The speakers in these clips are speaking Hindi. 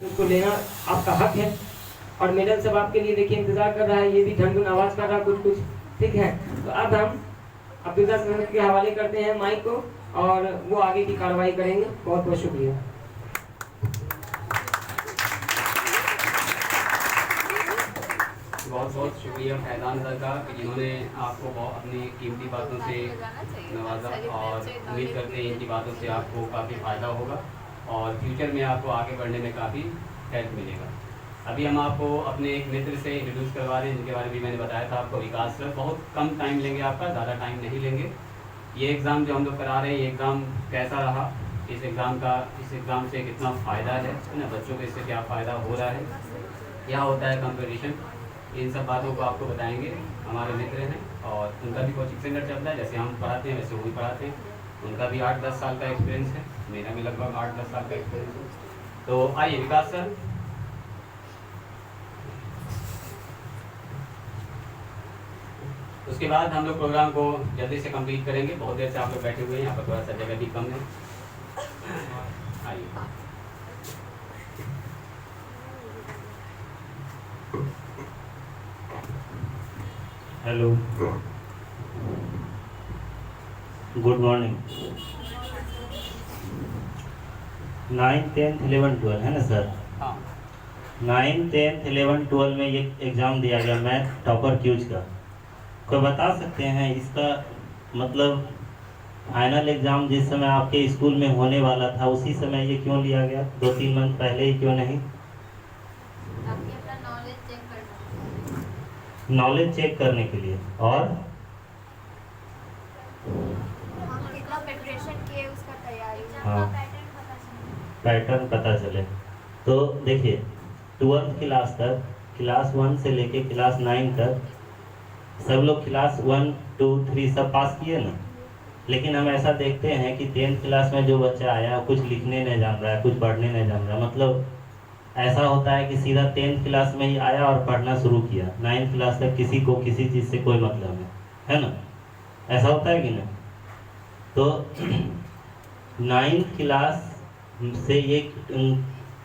उसको लेना आपका हक है। और मेडल सब आपके लिए देखिए इंतजार कर रहा है, ये भी ढंढून आवाज कर रहा है कुछ कुछ, ठीक है। तो अब हम अब्दुल्ला सर के हवाले करते हैं माइक को और वो आगे की कार्रवाई करेंगे। बहुत बहुत शुक्रिया। बहुत बहुत शुक्रिया फैज़ान सर का कि जिन्होंने आपको अपनी कीमती बातों से नवाजा और उम्मीद करते हैं इनकी बातों से आपको काफ़ी फ़ायदा होगा और फ्यूचर में आपको आगे बढ़ने में काफ़ी हेल्प मिलेगा। अभी हम आपको अपने एक मित्र से इंट्रोड्यूस करवा रहे हैं जिनके बारे में मैंने बताया था आपको, विकास सर। बहुत कम टाइम लेंगे आपका, ज़्यादा टाइम नहीं लेंगे। ये एग्ज़ाम जो हम लोग करा रहे हैं, ये एग्ज़ाम कैसा रहा, इस एग्ज़ाम से कितना फ़ायदा है ना, बच्चों को इससे क्या फ़ायदा हो रहा है, क्या होता है कंपटीशन, इन सब बातों को आपको बताएंगे। हमारे मित्र हैं और उनका भी कोचिंग सेंटर चलता है, जैसे हम पढ़ाते हैं वैसे वो भी पढ़ाते हैं। उनका भी 8-10 साल का एक्सपीरियंस है, मेरा भी लगभग 8-10 साल का एक्सपीरियंस है। तो आइए विकास सर। उसके बाद हम लोग प्रोग्राम को जल्दी से कंप्लीट करेंगे। बहुत देर से आप लोग बैठे हुए हैं, यहाँ पर थोड़ा सा जगह भी कम है। आइए। Hello, good morning. 9th 10th 11th 12 है ना सर? हाँ। 9th 10th 11th 12 में ये एग्ज़ाम दिया गया मैथ टॉपर क्यूज का। कोई बता सकते हैं इसका मतलब फाइनल एग्ज़ाम जिस समय आपके स्कूल में होने वाला था उसी समय ये क्यों लिया गया, 2-3 मंथ पहले ही क्यों नहीं? नॉलेज चेक करने के लिए और कितना प्रिपरेशन किए उसका तैयारी, हाँ, पैटर्न पता चले। तो देखिए 12th क्लास तक, क्लास 1 से लेके क्लास 9 तक सब लोग क्लास 1, 2, 3 सब पास किए ना। लेकिन हम ऐसा देखते हैं कि 10th क्लास में जो बच्चा आया कुछ लिखने नहीं जान रहा है, कुछ पढ़ने नहीं जान रहा, मतलब ऐसा होता है कि सीधा 10th क्लास में ही आया और पढ़ना शुरू किया, 9th क्लास तक किसी को किसी चीज़ से कोई मतलब नहीं है ना, ऐसा होता है कि नहीं? तो 9th क्लास से ये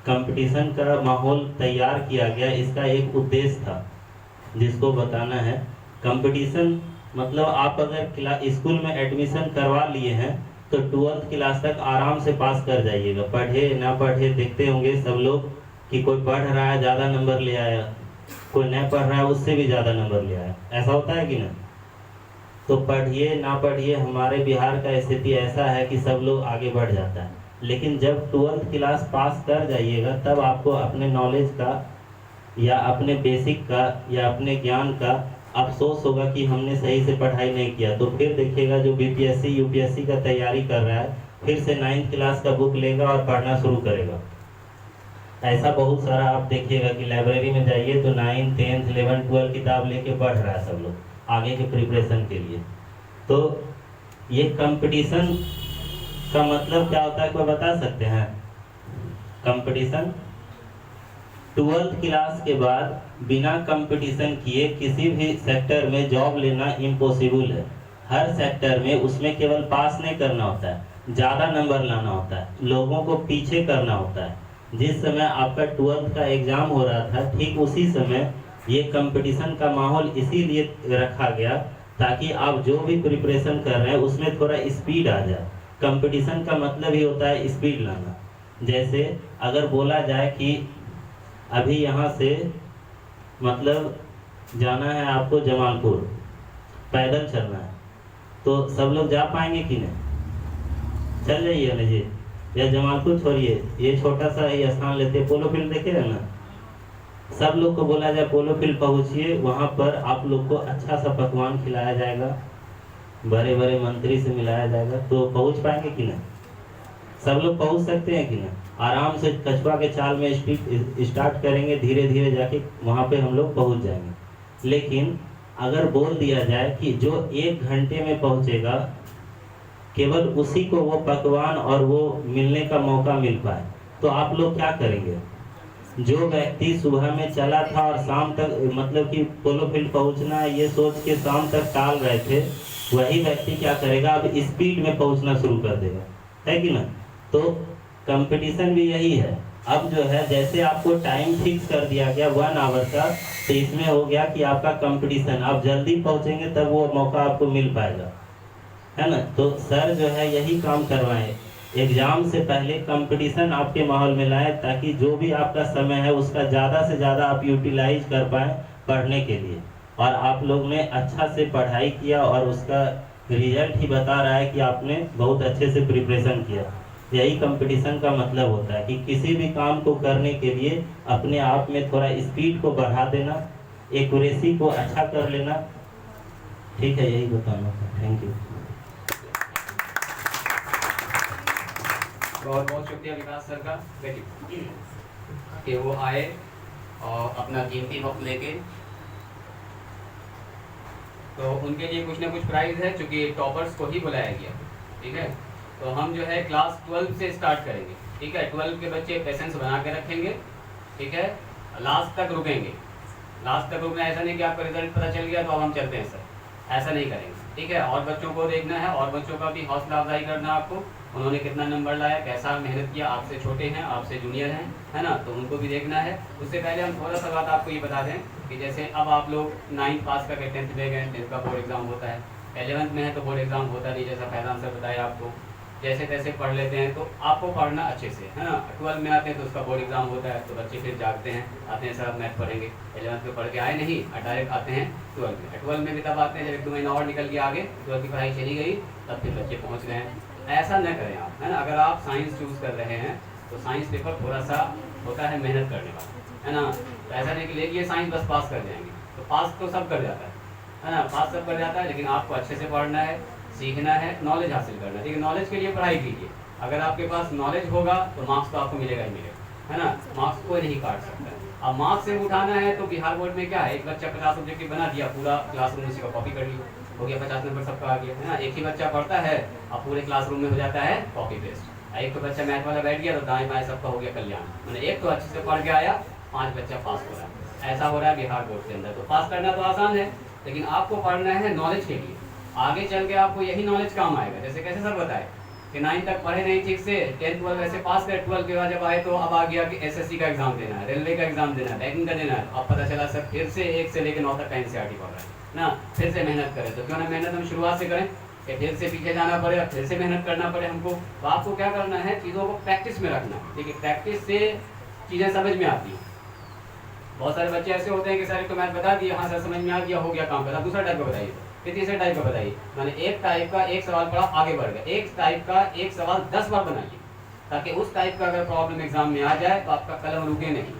कंपटीशन का माहौल तैयार किया गया, इसका एक उद्देश्य था जिसको बताना है। कंपटीशन मतलब आप अगर स्कूल में एडमिशन करवा लिए हैं तो 12th क्लास तक आराम से पास कर जाइएगा, पढ़े ना पढ़े। देखते होंगे सब लोग कि कोई पढ़ रहा है ज़्यादा नंबर ले आया, कोई नहीं पढ़ रहा है उससे भी ज़्यादा नंबर ले आया, ऐसा होता है कि ना? तो पढ़िए ना पढ़िए, हमारे बिहार का स्थिति ऐसा है कि सब लोग आगे बढ़ जाता है। लेकिन जब 12th क्लास पास कर जाइएगा तब आपको अपने नॉलेज का या अपने बेसिक का या अपने ज्ञान का अफसोस होगा कि हमने सही से पढ़ाई नहीं किया। तो फिर देखिएगा जो बीपीएससी यूपीएससी का तैयारी कर रहा है फिर से 9th क्लास का बुक लेगा और पढ़ना शुरू करेगा। ऐसा बहुत सारा आप देखिएगा कि लाइब्रेरी में जाइए तो 9th 10th 11th 12 किताब लेके पढ़ रहा है सब लोग आगे के प्रिपरेशन के लिए। तो ये कंपटीशन का मतलब क्या होता है, कोई बता सकते हैं? कंपटीशन 12th क्लास के बाद बिना कंपटीशन किए किसी भी सेक्टर में जॉब लेना इम्पॉसिबल है। हर सेक्टर में उसमें केवल पास नहीं करना होता है, ज़्यादा नंबर लाना होता है, लोगों को पीछे करना होता है। जिस समय आपका 12th का एग्ज़ाम हो रहा था ठीक उसी समय ये कंपटीशन का माहौल इसीलिए रखा गया ताकि आप जो भी प्रिपरेशन कर रहे हैं उसमें थोड़ा स्पीड आ जाए। कंपटीशन का मतलब ही होता है स्पीड लाना। जैसे अगर बोला जाए कि अभी यहाँ से मतलब जाना है आपको जमालपुर, पैदल चलना है, तो सब लोग जा पाएंगे कि नहीं? चल जाइए ना जी, या जमालपुर छोड़िए, ये छोटा सा ही स्थान लेते, पोलो फील्ड देखे है ना, सब लोग को बोला जाए पोलो फील्ड पहुँचिए, वहाँ पर आप लोग को अच्छा सा पकवान खिलाया जाएगा, बड़े बड़े मंत्री से मिलाया जाएगा, तो पहुँच पाएंगे कि नहीं? सब लोग पहुँच सकते हैं कि नहीं? आराम से कछुआ के चाल में स्टार्ट करेंगे, धीरे धीरे जाके वहाँ पे हम लोग पहुँच जाएंगे। लेकिन अगर बोल दिया जाए कि जो 1 घंटे में पहुँचेगा केवल उसी को वो पकवान और वो मिलने का मौका मिल पाए, तो आप लोग क्या करेंगे? जो व्यक्ति सुबह में चला था और शाम तक मतलब कि पोलो फील्ड पहुँचना है ये सोच के शाम तक टाल रहे थे, वही व्यक्ति क्या करेगा, अब स्पीड में पहुँचना शुरू कर देगा, है कि ना? तो कंपटीशन भी यही है अब जो है जैसे आपको टाइम फिक्स कर दिया गया 1 आवर का, तो इसमें हो गया कि आपका कंपटीशन, आप जल्दी पहुंचेंगे तब वो मौका आपको मिल पाएगा, है ना। तो सर जो है यही काम करवाएं, एग्जाम से पहले कंपटीशन आपके माहौल में लाएं, ताकि जो भी आपका समय है उसका ज़्यादा से ज़्यादा आप यूटिलाइज कर पाएँ पढ़ने के लिए। और आप लोग ने अच्छा से पढ़ाई किया और उसका रिजल्ट ही बता रहा है कि आपने बहुत अच्छे से प्रिपरेशन किया। यही कंपटीशन का मतलब होता है कि किसी भी काम को करने के लिए अपने आप में थोड़ा स्पीड को बढ़ा देना, एक्यूरेसी को अच्छा कर लेना। ठीक है, यही बताना था। Thank you. बहुत बहुत शुक्रिया विकास सर का कि वो आए और अपना कीमती वक्त लेके। तो उनके लिए कुछ ना कुछ प्राइज़ है, चूँकि टॉपर्स को ही बुलाया गया। ठीक है, तो हम जो है क्लास 12 से स्टार्ट करेंगे। ठीक है, 12 के बच्चे पेशेंस बना के रखेंगे। ठीक है, लास्ट तक रुकेंगे। लास्ट तक रुकना, ऐसा नहीं कि आपका रिजल्ट पता चल गया तो अब हम चलते हैं सर, ऐसा नहीं करेंगे। ठीक है, और बच्चों को देखना है और बच्चों का भी हौसला अफजाई करना है आपको। उन्होंने कितना नंबर लाया, कैसा मेहनत किया, आपसे छोटे हैं, आपसे जूनियर हैं, है ना, तो उनको भी देखना है। उससे पहले हम थोड़ा सा बात आपको ये बता दें कि जैसे अब आप लोग 9th पास करके 10th में गए, 10th का बोर्ड एग्ज़ाम होता है। 11th में है तो बोर्ड एग्ज़ाम होता नहीं, जैसा फैजान सर बताया आपको। जैसे तैसे पढ़ लेते हैं तो आपको पढ़ना अच्छे से, है ना। 12 में आते हैं तो उसका बोर्ड एग्ज़ाम होता है, तो बच्चे फिर जागते हैं, आते हैं सर अब मैथ पढ़ेंगे। 11th में पढ़ के आए नहीं, डायरेक्ट आते हैं 12 में। 12 में भी तब आते हैं जब 1-2 महीना और निकल के आगे 12 की पढ़ाई चली गई, तब फिर बच्चे पहुँच गए हैं। ऐसा न करें आप, है ना। अगर आप साइंस चूज़ कर रहे हैं तो साइंस पेपर थोड़ा सा होता है मेहनत करने वाला, है ना। तो ऐसा नहीं कि लेकिन साइंस बस पास कर जाएंगे, तो पास तो सब कर जाता है ना, पास सब कर जाता है। लेकिन आपको अच्छे से पढ़ना है, सीखना है, नॉलेज हासिल करना है। लेकिन नॉलेज के लिए पढ़ाई कीजिए। अगर आपके पास नॉलेज होगा तो मार्क्स तो आपको मिलेगा ही मिलेगा, है ना। मार्क्स कोई नहीं काट सकता। अब मार्क्स से उठाना है तो बिहार बोर्ड में क्या है, एक बच्चा 50 ऑब्जेक्टिव बना दिया, पूरा क्लासरूम उसी का कॉपी कर लिया, हो गया 50 नंबर सबका आ गया, है ना। एक ही बच्चा पढ़ता है, अब पूरे क्लासरूम में हो जाता है कॉपी पेस्ट। एक तो बच्चा मैथ वाला बैठ गया तो दाएं बाएं सबका हो गया कल्याण। मैंने एक तो अच्छे से पढ़ के आया, 5 बच्चा पास हो रहा है। ऐसा हो रहा है बिहार बोर्ड के अंदर। तो पास करना तो आसान है, लेकिन आपको पढ़ना है नॉलेज के लिए। आगे चल के आपको यही नॉलेज काम आएगा। जैसे कैसे सर बताए कि 9 तक पढ़े नहीं ठीक से, 10th 12 ऐसे पास कर, 12 के बाद जब आए तो अब आ गया कि SSC का एग्जाम देना है, रेलवे का एग्जाम देना है, बैंकिंग का देना है। अब पता चला सर फिर से 1 से लेकर 9 तक का NCERT पढ़ रहा है ना, फिर से मेहनत करें। तो क्यों ना मेहनत हम शुरुआत से करें कि फिर से पीछे जाना पड़े, फिर से मेहनत करना पड़े हमको। तो आपको क्या करना है, चीज़ों को प्रैक्टिस में रखना है। ठीक है, प्रैक्टिस से चीज़ें समझ में आती हैं। बहुत सारे बच्चे ऐसे होते हैं कि सर तो मैथ बता दिया, हाँ सर समझ में आ गया, हो गया काम। पता दूसरा टाइप का बताइए, फिर तीसरे टाइप का बताइए। मैंने एक टाइप का एक सवाल पढ़ा, आगे बढ़ गया। एक टाइप का एक सवाल 10 बार बनाइए, ताकि उस टाइप का अगर प्रॉब्लम एग्जाम में आ जाए तो आपका कलम रुके नहीं।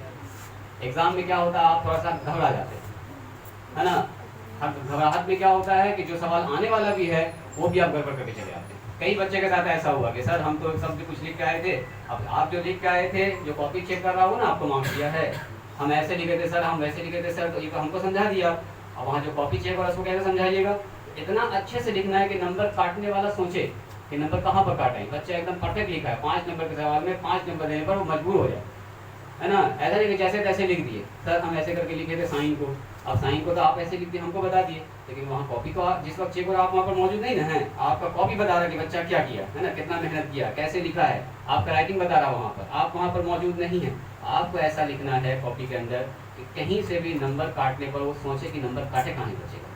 एग्जाम में क्या होता है, आप थोड़ा सा घबरा जाते हैं, है ना। घबराहट में क्या होता है कि जो सवाल आने वाला भी है वो भी आप गड़बड़ करके चले जाते हैं। कई बच्चे के साथ ऐसा हुआ कि सर हम तो शब्द कुछ लिख के आए थे, अब आप जो लिख के आए थे, जो कॉपी चेक कर रहा हो ना, आपको मार्क्स दिया है, हम ऐसे लिखे थे सर, हम वैसे लिखे थे सर, तो ये हमको समझा दिया। अब वहाँ जो कॉपी चेक हो उसको कैसे समझाइएगा। इतना अच्छे से लिखना है कि नंबर काटने वाला सोचे कि नंबर कहाँ पर काटें। बच्चा एकदम परफेक्ट लिखा है, 5 नंबर के सवाल में 5 नंबर देने पर वो मजबूर हो जाए, है ना। ऐसा नहीं कि जैसे तैसे लिख दिए, सर हम ऐसे करके लिखे थे साइन को, अब साइन को तो आप ऐसे लिख दिए, हमको बता दिए, लेकिन वहाँ कॉपी तो जिस वक्त चेक हो रहा आप वहाँ पर मौजूद नहीं ना है। आपका कॉपी बता रहा है कि बच्चा क्या किया, है ना, कितना मेहनत किया, कैसे लिखा है, आपका राइटिंग बता रहा है वहाँ पर, आप वहाँ पर मौजूद नहीं है। आपको ऐसा लिखना है कॉपी के अंदर कि कहीं से भी नंबर काटने पर वो सोचे कि नंबर काटे कहाँ बचेगा।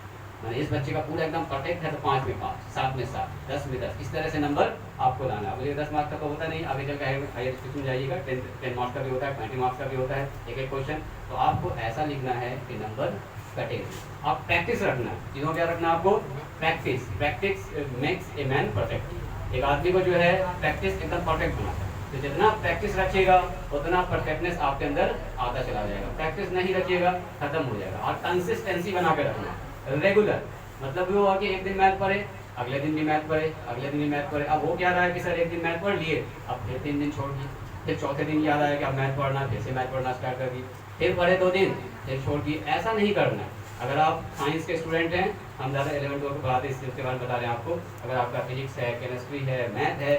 मैंने इस बच्चे का पूरा एकदम परफेक्ट है तो 5 में 5, 7 में 7, 10 में 10, इस तरह से नंबर आपको लाना। अब ये 10 मार्क्स का तो होता नहीं, आगे चल के हायर एजुकेशन में जाइएगा, 10 मार्क्स का भी होता है, 20 मार्क्स का भी होता है एक क्वेश्चन। तो आपको ऐसा लिखना है कि नंबर कटे। आप प्रैक्टिस रखना है, चीज़ों क्या रखना है आपको, practice. Practice makes a man perfect. एक आदमी को जो है प्रैक्टिस एकदम परफेक्ट बनाता है। तो जितना प्रैक्टिस रखिएगा उतना परफेक्टनेस आपके अंदर आता चला जाएगा। प्रैक्टिस नहीं रखिएगा खत्म हो जाएगा। और कंसिस्टेंसी बना के रखना, रेगुलर, मतलब वो है कि एक दिन मैथ पढ़े, अगले दिन भी मैथ पढ़े, अगले दिन भी मैथ पढ़े। अब वो क्या रहा है कि सर एक दिन मैथ पढ़ लिए, अब फिर 3 दिन छोड़ दिए, फिर चौथे दिन याद आया कि अब मैथ पढ़ना, फिर से मैथ पढ़ना स्टार्ट कर दिए, फिर पढ़े 2 दिन, फिर छोड़ दिए। ऐसा नहीं करना है। अगर आप साइंस के स्टूडेंट हैं, हम ज़्यादा 11 12 पढ़ाते हैं, इसके बारे में बता रहे हैं आपको। अगर आपका फिजिक्स है, केमिस्ट्री है, मैथ है,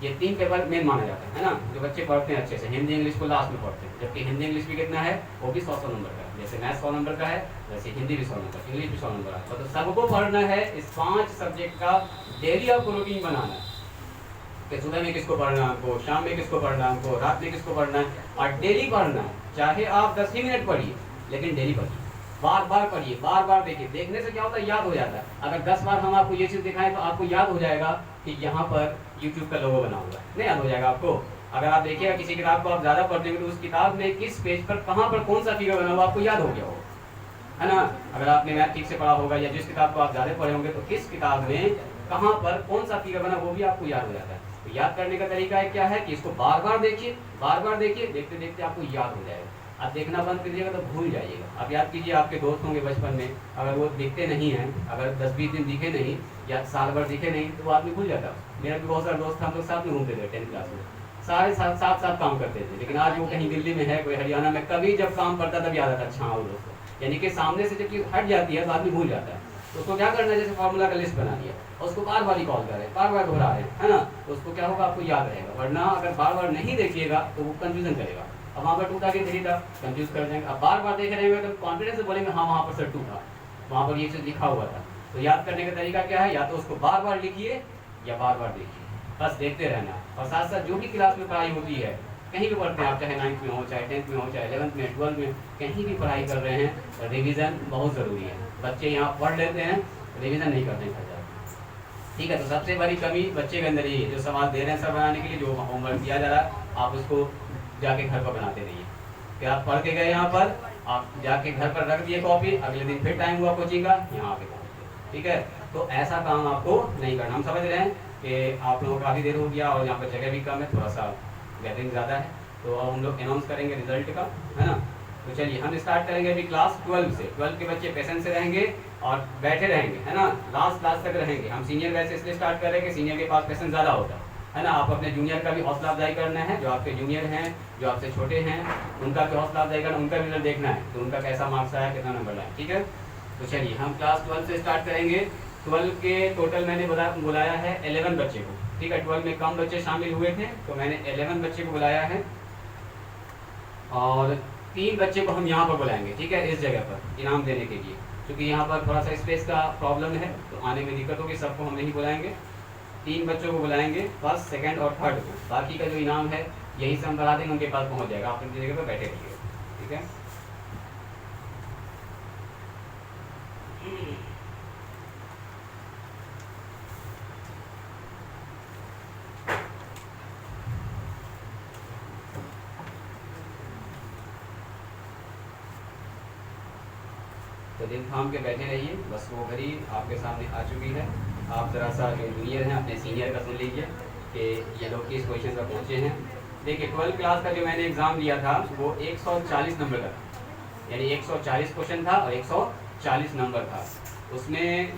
ये 3 पेपर मेन माना जाता है ना, जो बच्चे पढ़ते हैं अच्छे से। हिंदी इंग्लिश को लास्ट में पढ़ते हैं, जबकि हिंदी इंग्लिश भी कितना है, वो भी 100 नंबर का है। जैसे मैथ 100 नंबर का है, वैसे हिंदी भी 100 नंबर, इंग्लिश भी 100 नंबर है। तो सबको पढ़ना है। इस 5 सब्जेक्ट का डेली आपको रूटीन बनाना है। कि सुबह में किसको पढ़ना है हमको, शाम में किसको पढ़ना है हमको, रात में किसको पढ़ना है, और डेली पढ़ना है। चाहे आप 10 ही मिनट पढ़िए, लेकिन डेली पढ़िए, बार बार पढ़िए, बार बार देखिए। देखने से क्या होता है, याद हो जाता है। अगर 10 बार हम आपको ये चीज़ दिखाएं तो आपको याद हो जाएगा कि यहाँ पर YouTube का लोगो बना हुआ है, नहीं याद हो जाएगा आपको। अगर आप देखिएगा किसी किताब को आप ज़्यादा पढ़ते हैं तो उस किताब में किस पेज पर कहाँ पर कौन सा फिगर बना हुआ आपको याद हो गया होगा, है ना। अगर आपने मैथ ठीक से पढ़ा होगा या जिस किताब को आप ज़्यादा पढ़े होंगे तो किस किताब में कहाँ पर कौन सा फिगर बना वो भी आपको याद हो जाता है। तो याद करने का तरीका है क्या है कि इसको बार बार देखिए, बार बार देखिए, देखते देखते आपको याद हो जाएगा। आप देखना बंद कीजिएगा तो भूल जाइएगा। आप याद कीजिए आपके दोस्त होंगे बचपन में, अगर वो दिखते नहीं हैं, अगर 10-20 दिन दिखे नहीं या साल भर दिखे नहीं तो वो आदमी भूल जाता है। मेरा भी बहुत सारे दोस्त हम लोग साथ में घूमते थे 10th क्लास में, सारे साथ काम करते थे। लेकिन आज वो कहीं दिल्ली में है, कोई हरियाणा में, कभी जब काम पड़ता तब याद आता अच्छा हाँ वो दोस्तों। यानी कि सामने से जब चीज़ हट जाती है तो आदमी भूल जाता है। तो उसको क्या करना है, जैसे फार्मूला का लिस्ट बना लिया और उसको बार बार रिकॉल कर रहे हैं, बार बार दोहरा रहे हैं, है ना। तो उसको क्या होगा, आपको याद रहेगा। वरना अगर बार बार नहीं देखिएगा तो वो कंफ्यूजन करेगा। अब वहाँ पर 2 था कि 3 था, कंफ्यूज कर देंगे। अब बार बार देख रहे हैं तो कॉन्फिडेंस से बोलेंगे हाँ वहाँ पर सर 2 था, वहाँ पर ये चीज़ लिखा हुआ था। तो याद करने का तरीका क्या है, या तो उसको बार बार लिखिए या बार बार देखिए, बस देखते रहना। और साथ साथ जो भी क्लास में पढ़ाई होती है, कहीं भी पढ़ते हैं आप, चाहे 9th में हो, चाहे 10th में हो, चाहे 11th में, 12th में, कहीं भी पढ़ाई कर रहे हैं, रिवीजन बहुत ज़रूरी है। बच्चे यहाँ पढ़ लेते हैं, रिवीजन नहीं करते हैं, ठीक है। तो सबसे बड़ी कमी बच्चे के अंदर ही है, जो सवाल दे रहे हैं सर बनाने के लिए, जो होमवर्क दिया जा रहा है, आप उसको जाके घर पर बनाते रहिए। कि आप पढ़ के गए यहाँ पर, आप जाके घर पर रख दिए कॉपी, अगले दिन फिर टाइम हुआ कोचिंग का, यहाँ पे पहुँच गए, ठीक है। तो ऐसा काम आपको नहीं करना। हम समझ रहे हैं कि आप लोगों को काफ़ी देर हो गया और यहाँ पर जगह भी कम है, थोड़ा सा गैदरिंग ज़्यादा है, तो अब हम लोग अनाउंस करेंगे रिजल्ट का, है ना। तो चलिए हम स्टार्ट करेंगे अभी क्लास 12 से। 12 के बच्चे पेशेंस से रहेंगे और बैठे रहेंगे, है ना, लास्ट क्लास तक रहेंगे। हम सीनियर वैसे इसलिए स्टार्ट कर रहे हैं कि सीनियर के पास पेशेंस ज़्यादा होता है ना। आप अपने जूनियर का भी हौसला अफजाई करना है, जो आपके जूनियर हैं, जो आपसे छोटे हैं, उनका भी हौसला अफजाई करना, उनका रिजल्ट देखना है तो उनका कैसा मार्क्स आया, कितना नंबर लाए, ठीक है। तो चलिए हम क्लास 12 से स्टार्ट करेंगे। 12 के टोटल मैंने बुलाया है 11 बच्चे को, ठीक है। 12 में कम बच्चे शामिल हुए थे तो मैंने 11 बच्चे को बुलाया है, और 3 बच्चे को हम यहाँ पर बुलाएंगे, ठीक है, इस जगह पर इनाम देने के लिए। क्योंकि यहाँ पर थोड़ा सा स्पेस का प्रॉब्लम है तो आने में दिक्कत होगी, सबको हम नहीं बुलाएंगे। 3 बच्चों को बुलाएंगे, फर्स्ट, सेकंड और थर्ड को। बाकी का जो इनाम है यही से हम बढ़ा देंगे, उनके पास पहुँच जाएगा। आप उनकी जगह पर बैठे रहिए, ठीक है। तो दिन थाम के बैठे रहिए, बस वो घड़ी आपके सामने आ चुकी है। आप ज़रा सा जो जूनियर हैं अपने सीनियर का सुन लीजिए कि ये लोग किस पोजीशन पर पहुँचे हैं। देखिए 12 क्लास का जो मैंने एग्ज़ाम लिया था वो 140 नंबर का था, यानी 140 क्वेश्चन था और 140 नंबर था। उसमें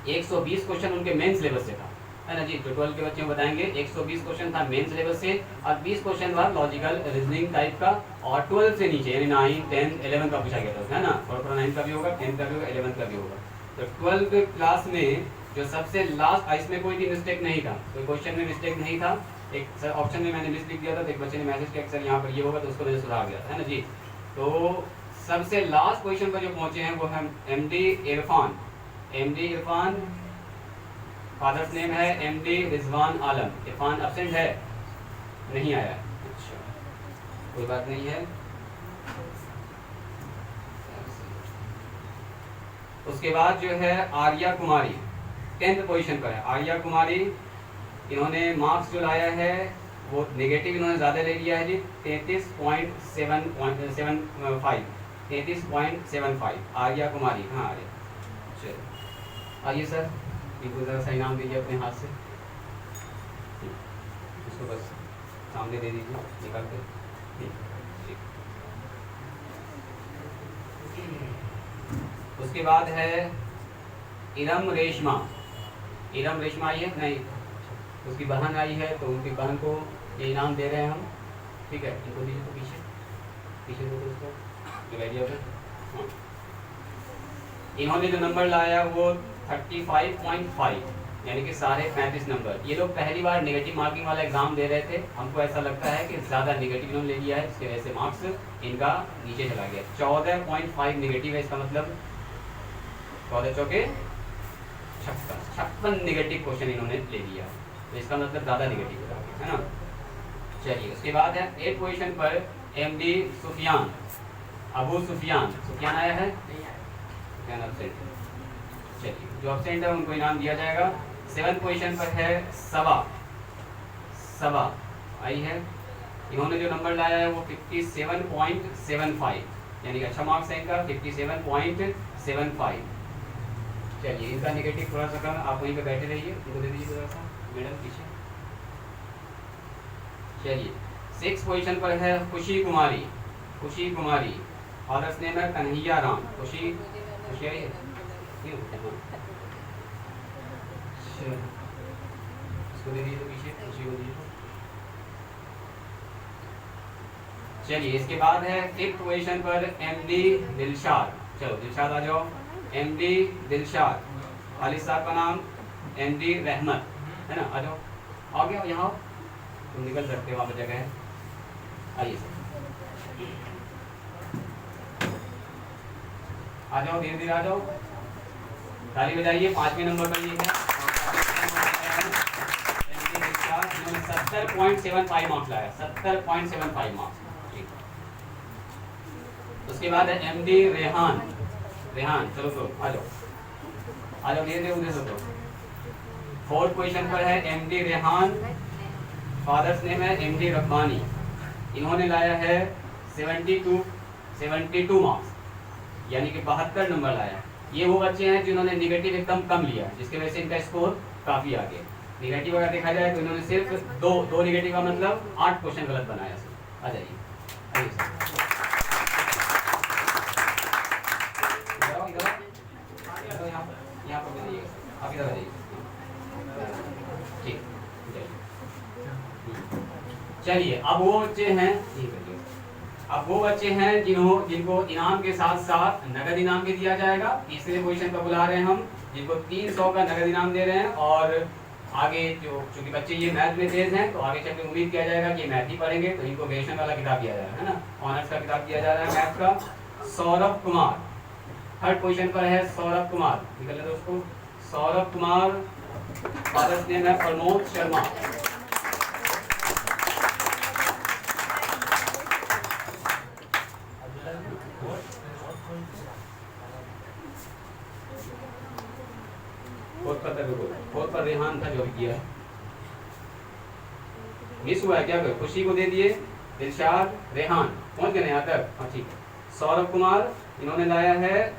120 क्वेश्चन उनके मेन सिलेबस से था, है ना जी। तो 12 के बच्चे बताएंगे 120 क्वेश्चन था मेन सिलेबस से और 20 क्वेश्चन था लॉजिकल रीजनिंग टाइप का, और 12 से नीचे यानी 9, 10, 11 का पूछा गया था, है ना। थोड़ा 9 का भी होगा, 10 का भी होगा, 11 का भी होगा। तो 12 क्लास में जो सबसे लास्ट, इसमें कोई भी मिस्टेक नहीं था, कोई क्वेश्चन में मिस्टेक नहीं था। एक सर ऑप्शन में मैंने मिस लिख दिया था तो एक बच्चे ने मैसेज किया सर यहाँ पर ये होगा, तो उसको मैंने सुधार दिया था, है ना जी। तो सबसे लास्ट पोजीशन पर जो पहुँचे हैं वो है MD Irfan. MD Irfan, father's name है MD रिजवान आलम। इरफान एब्सेंट है, नहीं आया, अच्छा कोई बात नहीं है। उसके बाद जो है आर्या कुमारी 10th पोजीशन पर है। आर्या कुमारी, इन्होंने मार्क्स जो लाया है वो नेगेटिव इन्होंने ज़्यादा ले लिया है जी, 33.75। 33.75 आर्या कुमारी, हाँ आ रहे, चलो आइए सर, इनको ज़रा सा इनाम दीजिए अपने हाथ से, इसको बस सामने दे दीजिए निकाल के, ठीक। उसके बाद है इरम रेशमा। इरम रेशमा आई है, नहीं उसकी बहन आई है तो उनकी बहन को ये इनाम दे रहे हैं हम, ठीक है। इनको दीजिए तो पीछे पीछे दो उसको लगाइए पे, हाँ। इन्होंने जो नंबर लाया वो 35.5 यानी कि सारे 35 नंबर। ये लोग पहली बार नेगेटिव मार्किंग वाला एग्जाम दे रहे थे, हमको ऐसा लगता है कि ज़्यादा नेगेटिव इन्होंने ले लिया है, इसकी वजह से मार्क्स इनका नीचे चला गया। 14.5 नेगेटिव है, इसका मतलब 14 चौके 56 नेगेटिव क्वेश्चन इन्होंने ले लिया, तो इसका मतलब ज़्यादा नेगेटिव है ना। चलिए उसके बाद है 8 पोजीशन पर एमडी सुफियान, अबू सुफियान, सुफियान आया है, सुफियान एब्सेंट। चलिए जो एब्सेंट है उनको इनाम दिया जाएगा। 7 पोजीशन पर है सबा, सबा आई है, इन्होंने जो नंबर लाया है वो 57.75, यानी अच्छा मार्क्स है इनका 57.75। चलिए इनका नेगेटिव थोड़ा सा कम, आप वहीं पे बैठे रहिए, इनको दे दीजिए थोड़ा सा मैडम पीछे। चलिए 6 पोजीशन पर है खुशी कुमारी, खुशी कुमारी, फादर्स नेम है कन्हैया राम, खुशी, खुशी आई है इसको दे दीजिए पीछे, खुशी को दीजिए। चलिए इसके बाद है 5th पोजीशन पर एमडी दिलशाद, चलो दिलशाद आ जाओ, एमडी दिलशाद, खालिद साहब का नाम एमडी रहमत है ना, आ जाओ, आ गया यहाँ तुम निकल सकते हो, वहाँ पर जगह है, आइए सर आ जाओ, धीरे धीरे आ जाओ, ताली बजाइए। 5वें नंबर पर ये है 70.75 मार्क्स लाया, 70.75 मार्क्स। उसके बाद है एमडी रेहान, रेहान चलो तो आ जाओ, आ जाओ धीरे धीरे उधर से। 4th पोजीशन पर है एमडी रेहान, फादर्स नेम है एमडी रब्बानी, इन्होंने लाया है 72 मार्क्स, यानी कि 72 नंबर लाया। ये वो बच्चे हैं जिन्होंने नेगेटिव एकदम कम लिया, जिसकी वजह से इनका स्कोर काफ़ी आगे। नेगेटिव अगर देखा जाए तो इन्होंने सिर्फ दो नेगेटिव का मतलब 8 क्वेश्चन गलत बनाया सर। आ जाइए, आइए सर, यहाँ पर बताइएगा सर, आप इधर आ जाइए, ठीक। चलिए अब वो बच्चे हैं, अब वो बच्चे हैं जिनको इनाम के साथ साथ नगद इनाम भी दिया जाएगा। तीसरे पोजीशन पर बुला रहे हैं हम, जिनको 300 का नगद इनाम दे रहे हैं। और आगे जो चूंकि बच्चे ये मैथ में तेज हैं तो आगे चलकर उम्मीद किया जाएगा कि मैथ ही पढ़ेंगे, तो इनको ग्रेजुएशन वाला किताब दिया जाएगा, है ना, ऑनर्स का किताब दिया जा रहा है मैथ का। सौरभ कुमार 3rd पोजीशन पर है, सौरभ कुमार, निकल लेते उसको, सौरभ कुमार, फादर्स नेम है प्रमोद शर्मा। फोर्थ पर रेहान था जो भी किया, मिस हुआ है क्या? खुशी को दे दिए, दिलशाद, रेहान पहुंच गए यहाँ तक, हाँ ठीक है। सौरभ कुमार इन्होंने लाया है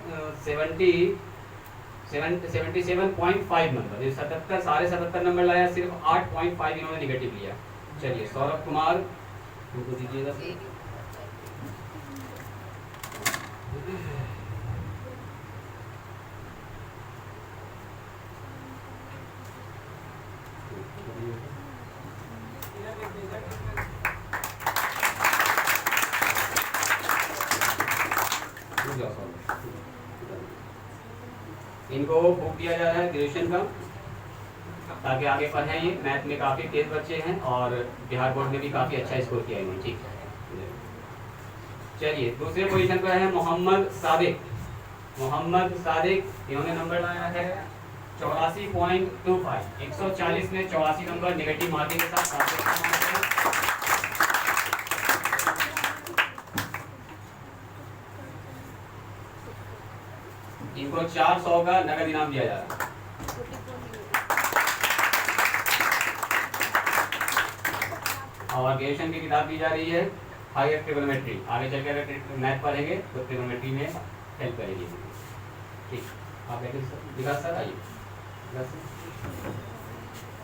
77.5 नंबर, 77 साढ़े 77 नंबर लाया, सिर्फ 8.5 इन्होंने निगेटिव लिया। चलिए सौरभ कुमार उनको दीजिएगा, इनको बुक दिया जा रहा है ग्रेजुएशन का, ताकि आगे पढ़ें। ये मैथ में काफ़ी तेज बच्चे हैं और बिहार बोर्ड में भी काफ़ी अच्छा स्कोर किया इन्होंने, ठीक है। चलिए दूसरे पोजीशन पर है मोहम्मद सादिक, मोहम्मद सादिक, इन्होंने नंबर लाया है 84.25, 140 में 84 नंबर नेगेटिव मार्किंग के साथ। इनको 400 का नगद इनाम दिया जा रहा है। और ग्रेजुएशन की किताब दी जा रही है हायर ट्रिग्नोमेट्री, आगे चलकर अगर मैथ पढ़ेंगे तो ट्रिग्नोमेट्री में हेल्प करेगी, ठीक। आप विकास सर आइए।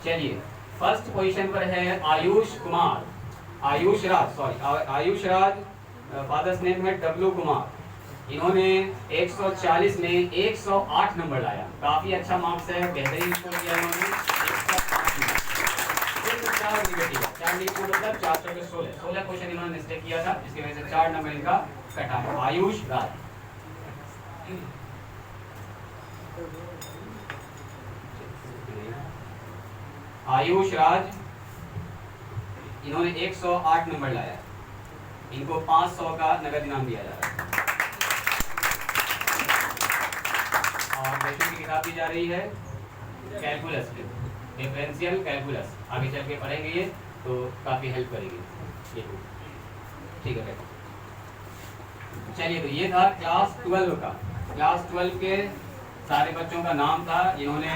चलिए फर्स्ट पोजीशन पर है आयुष कुमार, आयुष राज, आयुष राज, फादर्स नेम है डब्लू कुमार, इन्होंने 140 में 108 नंबर लाया, काफी अच्छा मार्क्स है, बेहतरीन स्कोर किया इन्होंने। 16 क्वेश्चन इन्होंने मिस्टेक किया था, जिसकी वजह से 4 नंबर इनका कटा है। आयुष राज, आयुष राज इन्होंने 108 नंबर लाया, इनको 500 का नगद इनाम दिया जा रहा है। और ग्रेजुएशन की किताब दी जा रही है कैलकुलस, डिफरेंशियल कैलकुलस, आगे चल के पढ़ेंगे ये, तो काफ़ी हेल्प करेगी ये बुक, ठीक है। चलिए, तो ये था क्लास 12 का। क्लास 12 के सारे बच्चों का नाम था जिन्होंने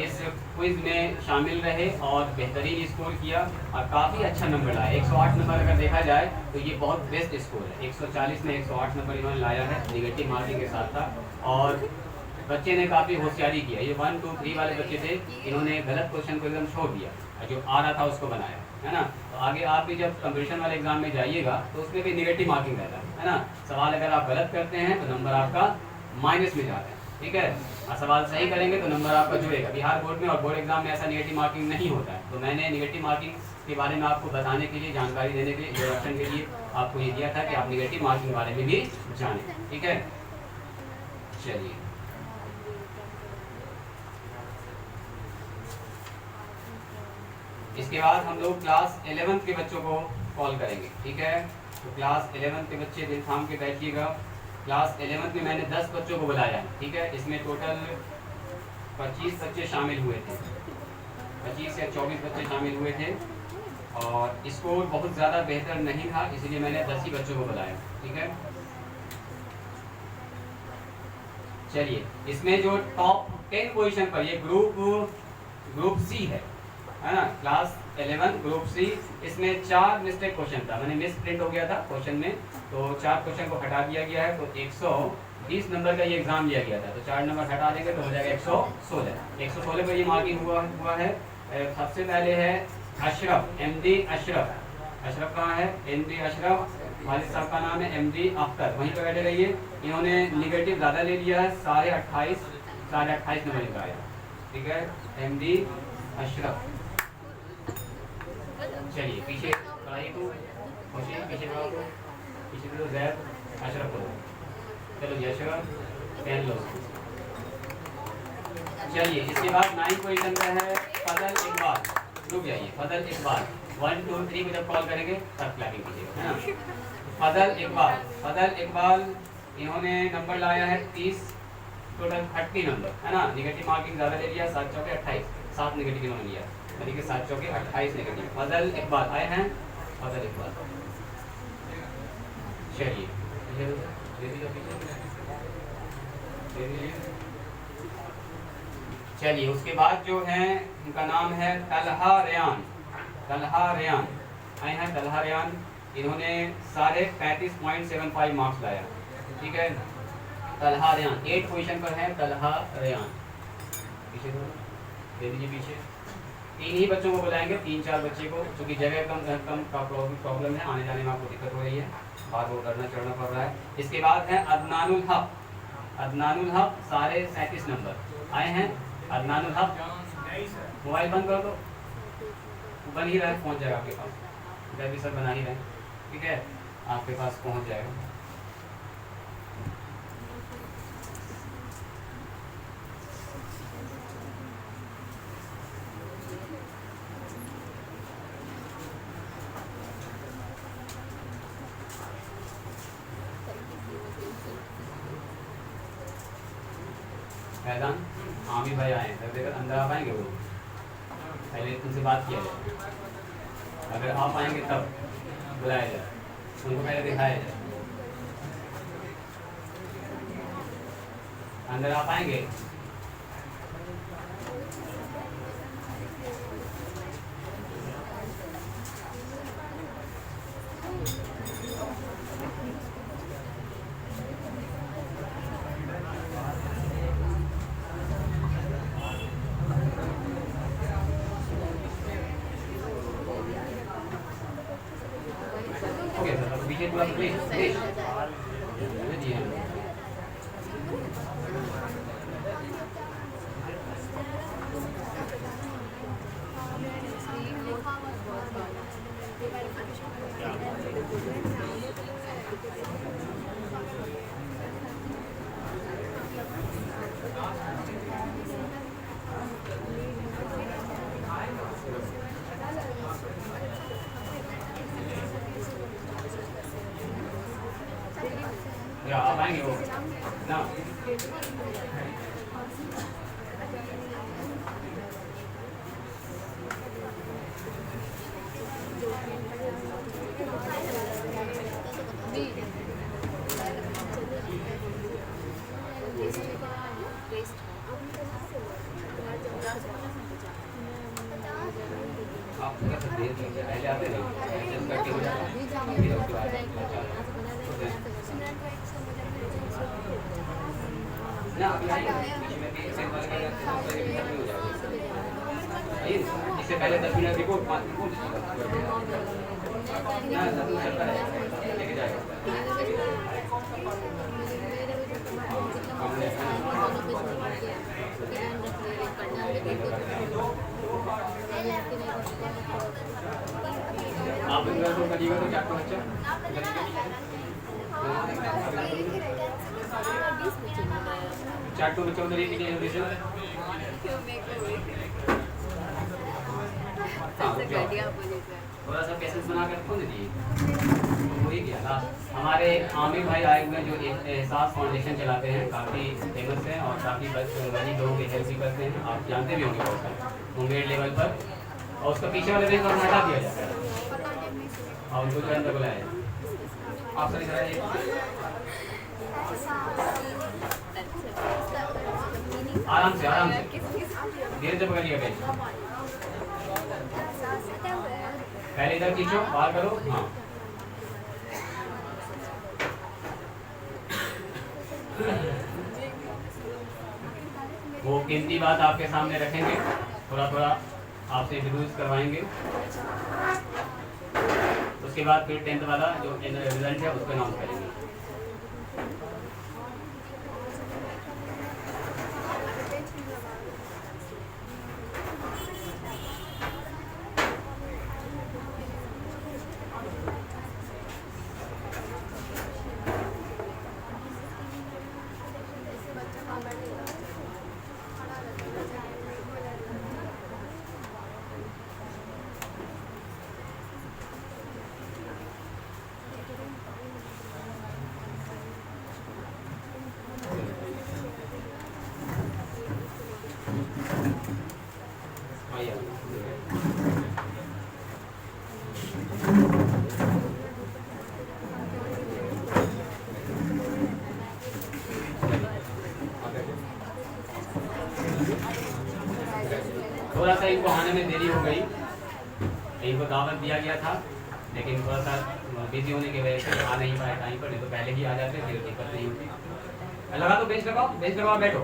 इस क्विज में शामिल रहे और बेहतरीन स्कोर किया और काफ़ी अच्छा नंबर लाया। 108 नंबर अगर देखा जाए तो ये बहुत बेस्ट स्कोर है। 140 में 108 नंबर इन्होंने लाया है, निगेटिव मार्किंग के साथ था। और बच्चे ने काफ़ी होशियारी किया। ये 1, 2, 3 वाले बच्चे थे, इन्होंने गलत क्वेश्चन को एकदम छोड़ दिया और जो आ रहा था उसको बनाया, है ना। तो आगे आप भी जब कंपटीशन वाले एग्जाम में जाइएगा तो उसमें भी निगेटिव मार्किंग रहता है ना। सवाल अगर आप गलत करते हैं तो नंबर आपका माइनस में जाता है, ठीक है। और सवाल सही करेंगे तो नंबर आपका जुड़ेगा। बिहार बोर्ड में और बोर्ड एग्जाम में ऐसा निगेटिव मार्किंग नहीं होता है। तो मैंने निगेटिव मार्किंग के बारे में आपको बताने के लिए, जानकारी देने के लिए, इंट्रोडक्शन के लिए आपको ये दिया था कि आप निगेटिव मार्किंग के बारे में भी जानें, ठीक है। चलिए, इसके बाद हम लोग क्लास 11th के बच्चों को कॉल करेंगे, ठीक है। तो क्लास 11th के बच्चे दिल थाम के बैठिएगा। क्लास 11th में मैंने 10 बच्चों को बुलाया है, ठीक है। इसमें टोटल 25 बच्चे शामिल हुए थे, 25 या 24 बच्चे शामिल हुए थे और स्कोर बहुत ज़्यादा बेहतर नहीं था, इसलिए मैंने 10 ही बच्चों को बुलाया, ठीक है। चलिए, इसमें जो टॉप 10 पोजीशन पर ये ग्रुप सी है ना, क्लास 11 ग्रुप सी। इसमें 4 मिस्टेक क्वेश्चन था, मैंने मिस प्रिंट हो गया था क्वेश्चन में, तो 4 क्वेश्चन को हटा दिया गया है। तो 120 नंबर का ये एग्जाम लिया गया था, तो 4 नंबर हटा देंगे तो हो जाएगा 116। 116 पर ये मार्किंग हुआ है। सबसे पहले है अशरफ, MD अशरफ। अशरफ कहाँ है? MD अशरफ, वालिद साहब का नाम है MD अख्तर, वहीं पर बैठे रहिए। इन्होंने निगेटिव ज़्यादा ले लिया है, 28.5 नंबर इनका आया, ठीक है। MD अशरफ। चलिए, पीछे पढ़ाई तो पीछे पढ़ाओ, तो पीछे तो जैद अशरफ को। चलो जी, अशरफ पहन लो। चलिए, इसके बाद 9 पोजीशन का है फजल इकबाल। रुक जाइए, फजल इकबाल 1, 2, 3 को जब कॉल करेंगे तब क्लैपिंग कीजिएगा, है ना। फजल इकबाल इन्होंने नंबर लाया है 30, टोटल 30 नंबर, है ना। निगेटिव मार्किंग ज़्यादा ले लिया, 7 चौके 28, 7 निगेटिव इन्होंने लिया, यानी कि 7 चौके 28 निगेटिव। फजल इकबाल आए हैं, फजल इकबाल। चलिए, चलिए, उसके बाद जो है उनका नाम है तलहा रेयान। आए हैं तलहा रेयान, इन्होंने सारे 35.75 मार्क्स लाया, ठीक है। तलहा रेयान 8 पोजीशन पर है तलहा रेयान। पीछे दे दीजिए, पीछे 3 ही बच्चों को बुलाएंगे, 3-4 बच्चे को, क्योंकि जगह कम का प्रॉब्लम है, आने जाने में आपको दिक्कत हो रही है, बार बार करना चढ़ना पड़ रहा है। इसके बाद है अदनानुल हक, सारे 37 नंबर आए हैं। अदनानुल हक, मोबाइल बंद कर दो, बन ही रहा है, पहुँच जाएगा आपके पास, जब भी सब बना ही रहे, ठीक है, आपके पास पहुँच जाएगा। फैजान आमिर भाई आए हैं, देखकर अंदर आ पाएंगे वो? पहले उनसे बात किया जाए, अगर आप आएंगे तब बुलाया जाए, उनको पहले दिखाया जाए। अंदर आप आएंगे? आप आएंगे वो ना? आप थोड़ा सा देर कीजिए, पहले आते नहीं एडजस्ट करके हो जाता है, फिर उसके बाद ना अभी आइए बीच में भी सेम वाले का हो जाएगा। आइए इससे पहले 10 मिनट रिपोर्ट 5 रिपोर्ट ना सब कुछ चलता है लेके जाएगा। आप इधर तो करिएगा तो क्या आपका बच्चा चार तो बच्चा उधर ही नीचे थोड़ा सा पेशेंस बना कर खोल दीजिए। वही किया था हमारे आमिर भाई आए हुए जो एहसास फाउंडेशन चलाते हैं, काफ़ी फेमस है और काफ़ी गरीब लोगों की हेल्प भी करते हैं, आप जानते भी होंगे बहुत सारे मुंगेर लेवल पर। और उसका पीछे वाले बैंक और हटा दिया जाता है और उनको जो अंदर बुलाया आप सर इधर आइए। आराम से धीरे से पकड़िएगा पेज, पहले इधर खींचो बाहर करो। हाँ वो कीमती बात आपके सामने रखेंगे, थोड़ा थोड़ा आपसे इंट्रोड्यूस करवाएंगे, उसके बाद फिर 10th वाला जो रिजल्ट है उसको अनाउंस करेंगे। थोड़ा सा इनको आने में देरी हो गई, इनको दावत दिया गया था लेकिन थोड़ा सा बिजी होने की वजह से आ नहीं पाए टाइम पर, नहीं तो पहले ही आ जाते, फिर दिक्कत नहीं होती। लगा तो बेंच लगाओ बैठो,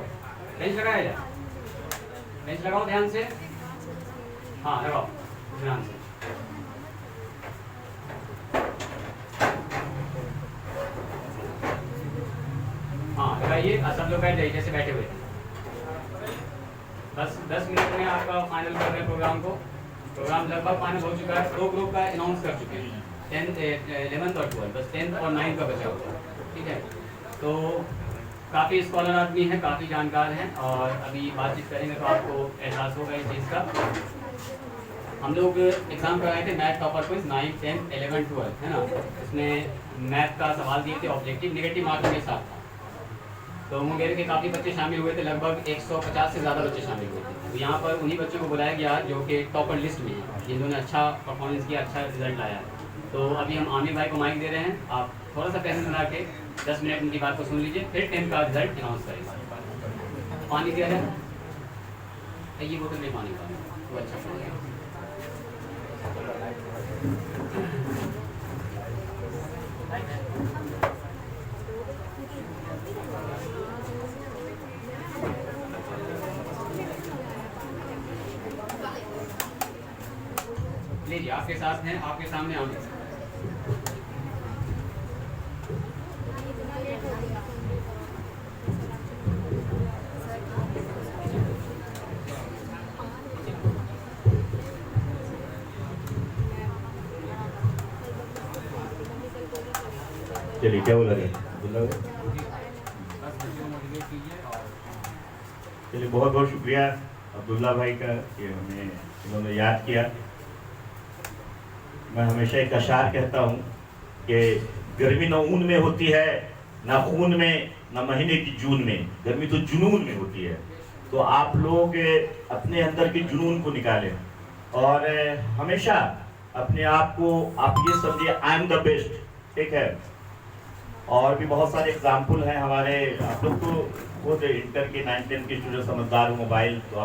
बेंच लगाया जाए, बेंच लगाओ ध्यान से। हाँ लगाओ ध्यान से। हाँ लगाइए, सब लोग बैठ जाइए जैसे बैठे हुए। बस 10 मिनट में आपका फाइनल कर रहे हैं प्रोग्राम को। प्रोग्राम लगभग फाइनल हो चुका है, 2 ग्रुप का अनाउंस कर चुके हैं, 10th 11th और 12th, बस 10th और 9th का बचा हुआ है। ठीक है, तो काफ़ी स्कॉलर आदमी हैं, काफ़ी जानकार हैं और अभी बातचीत करेंगे तो आपको एहसास होगा इस चीज़ का। हम लोग एग्ज़ाम कराए थे math topper quiz 9th 10th 11th 12th, है ना। इसमें मैथ का सवाल दिए थे, ऑब्जेक्टिव नेगेटिव मार्किंग के साथ था। तो मुंगेर के काफ़ी बच्चे शामिल हुए थे, लगभग 150 से ज़्यादा बच्चे शामिल हुए थे। तो यहाँ पर उन्हीं बच्चों को बुलाया गया जो कि टॉपर लिस्ट में है, जिन्होंने अच्छा परफॉर्मेंस किया, अच्छा रिजल्ट लाया है। तो अभी हम आमिर भाई को माइक दे रहे हैं, आप थोड़ा सा पैसे बना के 10 मिनट उनकी बात को सुन लीजिए, फिर 10th का रिजल्ट अनाउंस करेंगे। पानी दिया जाए, ये बोतल में पानी का तो अच्छा पड़ेगा। लीजिए, आपके साथ हैं, आपके सामने आमिर। चलिए क्या बोला रहे चलिए, बहुत बहुत शुक्रिया अब्दुल्ला भाई का कि हमें इन्होंने याद किया। मैं हमेशा एक अशार कहता हूँ कि गर्मी न ऊन में होती है, ना खून में, ना महीने की जून में, गर्मी तो जुनून में होती है। तो आप लोग अपने अंदर के जुनून को निकालें और हमेशा अपने आप को आप ये समझिए आई एम द बेस्ट, ठीक है। और भी बहुत सारे एग्जाम्पल हैं हमारे, आप लोग तो वो जो इंटर के 9-10 के स्टूडेंट समझदार हो, मोबाइल तो आप